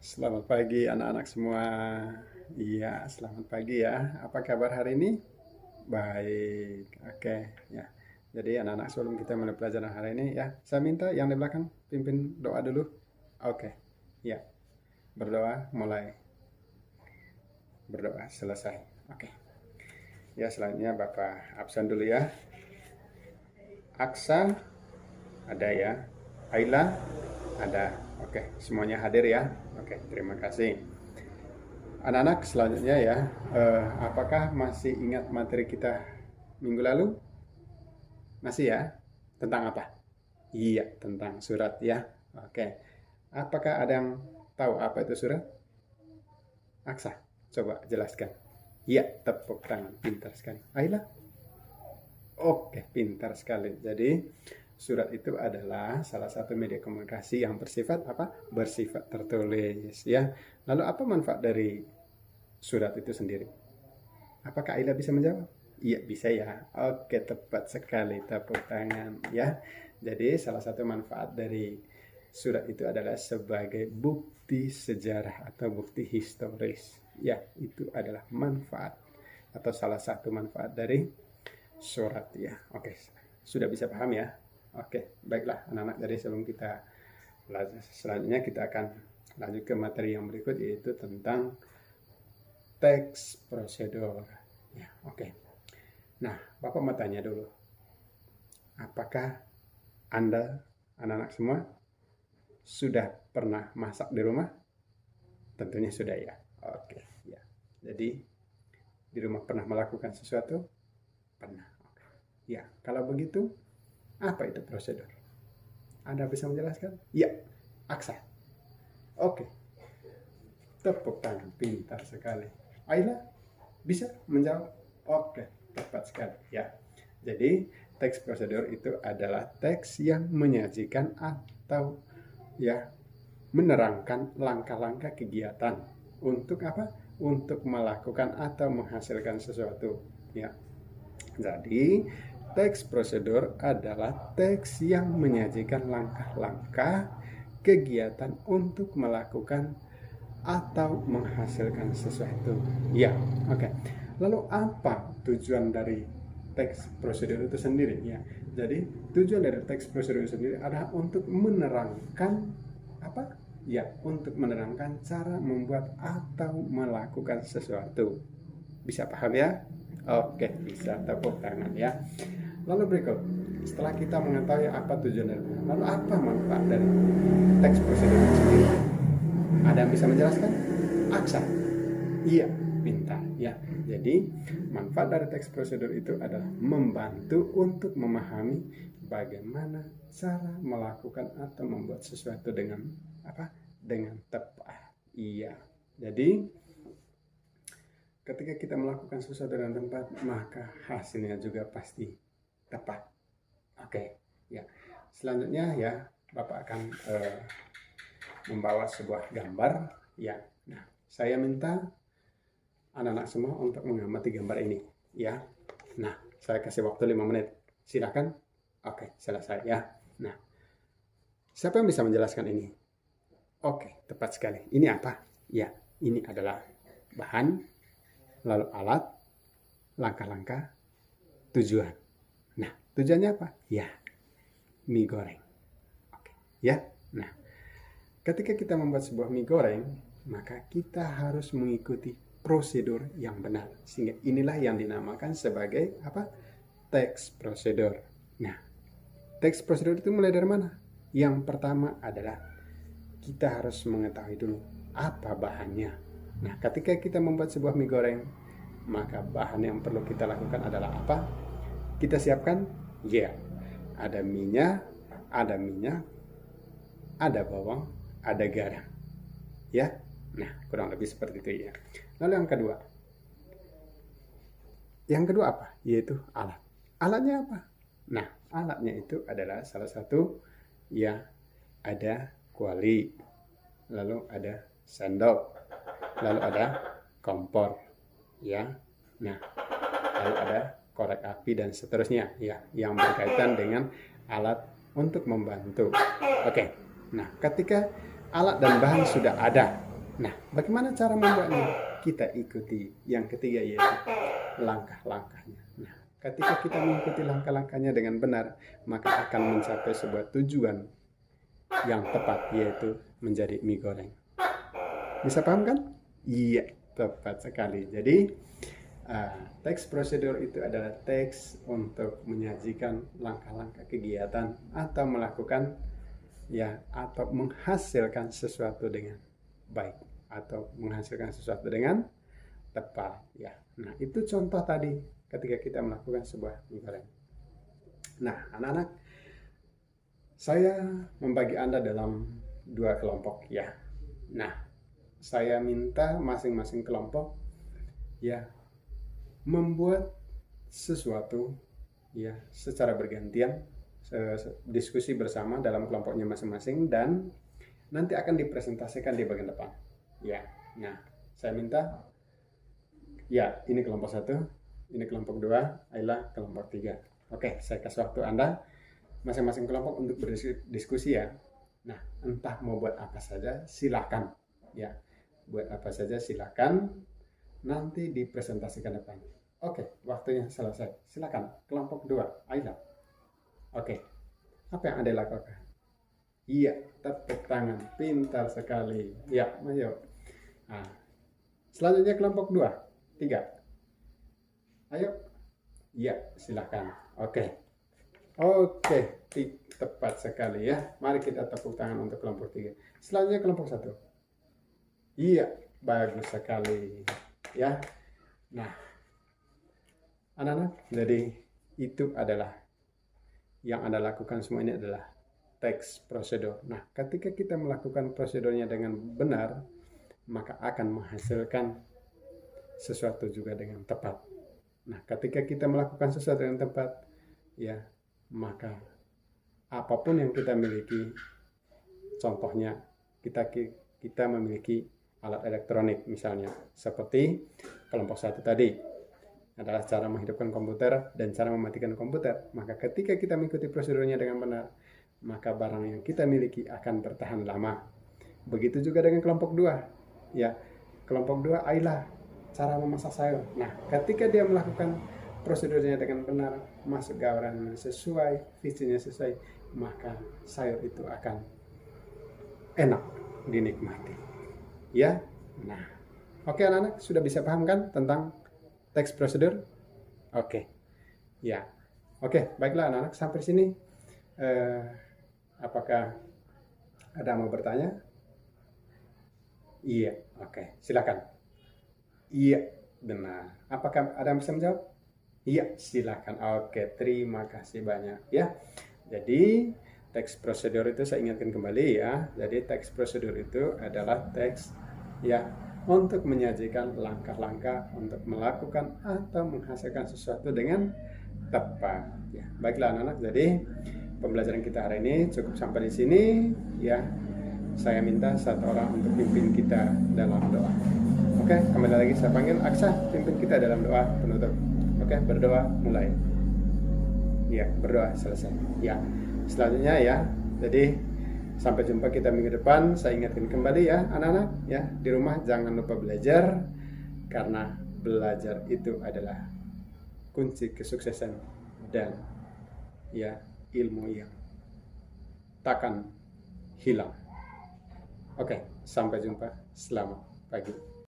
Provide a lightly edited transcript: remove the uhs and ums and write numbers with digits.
Selamat pagi anak-anak semua. Iya, selamat pagi ya. Apa kabar hari ini? Baik. Oke, ya. Jadi anak-anak sebelum kita mulai pelajaran hari ini ya, saya minta yang di belakang pimpin doa dulu. Oke. Ya, berdoa mulai. Berdoa selesai. Oke. Ya, selanjutnya Bapak absen dulu ya. Aksa ada ya. Ayla ada. Oke, semuanya hadir ya. Oke, terima kasih. Anak-anak selanjutnya ya, apakah masih ingat materi kita minggu lalu? Masih ya? Tentang apa? Iya, tentang surat ya. Oke. Apakah ada yang tahu apa itu surat? Aksa, coba jelaskan. Iya, tepuk tangan. Pintar sekali. Ayla? Oke, pintar sekali. Jadi, surat itu adalah salah satu media komunikasi yang bersifat apa? Bersifat tertulis ya. Lalu apa manfaat dari surat itu sendiri? Apakah Aila bisa menjawab? Iya, bisa ya. Oke, tepat sekali. Tepuk tangan ya. Jadi, salah satu manfaat dari surat itu adalah sebagai bukti sejarah atau bukti historis. Ya, itu adalah manfaat atau salah satu manfaat dari surat ya. Oke, sudah bisa paham ya? Oke, baiklah anak-anak. Jadi sebelum kita selanjutnya kita akan lanjut ke materi yang berikut, yaitu tentang teks prosedur. Ya, oke. Nah, Bapak mau tanya dulu. Apakah Anda, anak-anak semua, sudah pernah masak di rumah? Tentunya sudah ya. Oke, ya. Jadi, di rumah pernah melakukan sesuatu? Pernah. Oke. Ya, kalau begitu, apa itu prosedur? Anda bisa menjelaskan? Ya, Aksa. Oke. Tepuk tangan, pintar sekali. Ayla, bisa menjawab? Oke, tepat sekali ya. Jadi, teks prosedur itu adalah teks yang menyajikan atau ya menerangkan langkah-langkah kegiatan untuk apa? Untuk melakukan atau menghasilkan sesuatu ya. Jadi, teks prosedur adalah teks yang menyajikan langkah-langkah kegiatan untuk melakukan atau menghasilkan sesuatu. Ya, oke. Lalu apa tujuan dari teks prosedur itu sendiri? Ya, jadi tujuan dari teks prosedur itu sendiri adalah untuk menerangkan apa? Ya, untuk menerangkan cara membuat atau melakukan sesuatu. Bisa paham ya? Oke, bisa tepuk tangan ya. Lalu berikut, setelah kita mengetahui apa tujuan dari lalu apa manfaat dari teks prosedur itu sendiri? Ada yang bisa menjelaskan? Aksa? Iya, pintar ya. Jadi manfaat dari teks prosedur itu adalah membantu untuk memahami bagaimana cara melakukan atau membuat sesuatu dengan apa? Dengan tepat. Iya. Jadi ketika kita melakukan sesuatu dengan tepat, maka hasilnya juga pasti tepat. Oke, ya. Selanjutnya ya, Bapak akan membawa sebuah gambar ya. Nah, saya minta anak-anak semua untuk mengamati gambar ini ya. Nah, saya kasih waktu 5 menit. Silakan. Oke, selesai ya. Nah, siapa yang bisa menjelaskan ini? Oke, tepat sekali. Ini apa? Ya, ini adalah bahan, lalu alat, langkah-langkah, tujuan. Nah, tujuannya apa? Ya, mie goreng. Oke, ya. Nah, ketika kita membuat sebuah mie goreng, maka kita harus mengikuti prosedur yang benar. Sehingga inilah yang dinamakan sebagai apa? Teks prosedur. Nah, teks prosedur itu mulai dari mana? Yang pertama adalah kita harus mengetahui dulu apa bahannya. Nah, ketika kita membuat sebuah mie goreng, maka bahan yang perlu kita lakukan adalah apa? Kita siapkan, ya, ada minyak, ada bawang, ada garam. Ya, nah kurang lebih seperti itu ya. Lalu yang kedua. Yang kedua apa? Yaitu alat. Alatnya apa? Nah, alatnya itu adalah salah satu ya, ada kuali, lalu ada sendok, lalu ada kompor, ya. Nah, lalu ada korek api dan seterusnya ya, yang berkaitan dengan alat untuk membantu. Oke. Nah, ketika alat dan bahan sudah ada, Nah, bagaimana cara membuatnya? Kita ikuti yang ketiga, yaitu langkah-langkahnya. Nah, ketika kita mengikuti langkah-langkahnya dengan benar, maka akan mencapai sebuah tujuan yang tepat, yaitu menjadi mie goreng. Bisa paham kan? Iya, tepat sekali. Jadi, teks prosedur itu adalah teks untuk menyajikan langkah-langkah kegiatan atau melakukan atau menghasilkan sesuatu dengan baik atau menghasilkan sesuatu dengan tepat ya. Nah, itu contoh tadi ketika kita melakukan sebuah mie goreng. Nah, anak-anak, saya membagi Anda dalam 2 kelompok ya. Nah, saya minta masing-masing kelompok membuat sesuatu secara bergantian, diskusi bersama dalam kelompoknya masing-masing, dan nanti akan dipresentasikan di bagian depan ya. Nah, saya minta ini kelompok 1, ini kelompok 2, Ayla kelompok 3. Oke, saya kasih waktu Anda masing-masing kelompok untuk berdiskusi ya. Nah, entah mau buat apa saja silakan ya. Buat apa saja silakan, nanti dipresentasikan depan. Oke, waktunya selesai. Silakan kelompok 2, Ayla. Oke, apa yang Anda lakukan? Iya, tepuk tangan, pintar sekali. Ya, ayo. Nah, selanjutnya kelompok 2, 3. Ayo. Iya, silakan. Oke, tepat sekali ya. Mari kita tepuk tangan untuk kelompok 3. Selanjutnya kelompok 1. Iya, bagus sekali ya. Nah, anak-anak, jadi itu adalah yang Anda lakukan semua ini adalah teks prosedur. Nah, ketika kita melakukan prosedurnya dengan benar, maka akan menghasilkan sesuatu juga dengan tepat. Nah, ketika kita melakukan sesuatu dengan tepat, maka apapun yang kita miliki, contohnya kita memiliki alat elektronik misalnya, seperti kelompok 1 tadi adalah cara menghidupkan komputer dan cara mematikan komputer. Maka ketika kita mengikuti prosedurnya dengan benar, maka barang yang kita miliki akan bertahan lama. Begitu juga dengan kelompok 2 ya. Kelompok 2, Ayla, cara memasak sayur. Nah, ketika dia melakukan prosedurnya dengan benar, masuk gawaran sesuai, visinya sesuai, maka sayur itu akan enak dinikmati ya. Nah, oke anak-anak, sudah bisa paham kan tentang teks prosedur? Oke ya. Oke, baiklah anak-anak, sampai sini apakah ada yang mau bertanya? Iya, oke, silakan. Iya, benar. Apakah ada yang bisa menjawab? Iya, silakan. Oke, terima kasih banyak ya. Jadi teks prosedur itu saya ingatkan kembali ya. Jadi teks prosedur itu adalah teks untuk menyajikan langkah-langkah untuk melakukan atau menghasilkan sesuatu dengan tepat ya. Baiklah anak-anak, jadi pembelajaran kita hari ini cukup sampai di sini ya. Saya minta satu orang untuk pimpin kita dalam doa. Oke, kembali lagi saya panggil Aksa, pimpin kita dalam doa penutup. Oke, berdoa mulai. Ya, berdoa selesai. Ya, selanjutnya ya. Jadi sampai jumpa kita minggu depan. Saya ingatkan kembali ya anak-anak ya, di rumah jangan lupa belajar, karena belajar itu adalah kunci kesuksesan dan ilmu yang takkan hilang. Oke, sampai jumpa. Selamat pagi.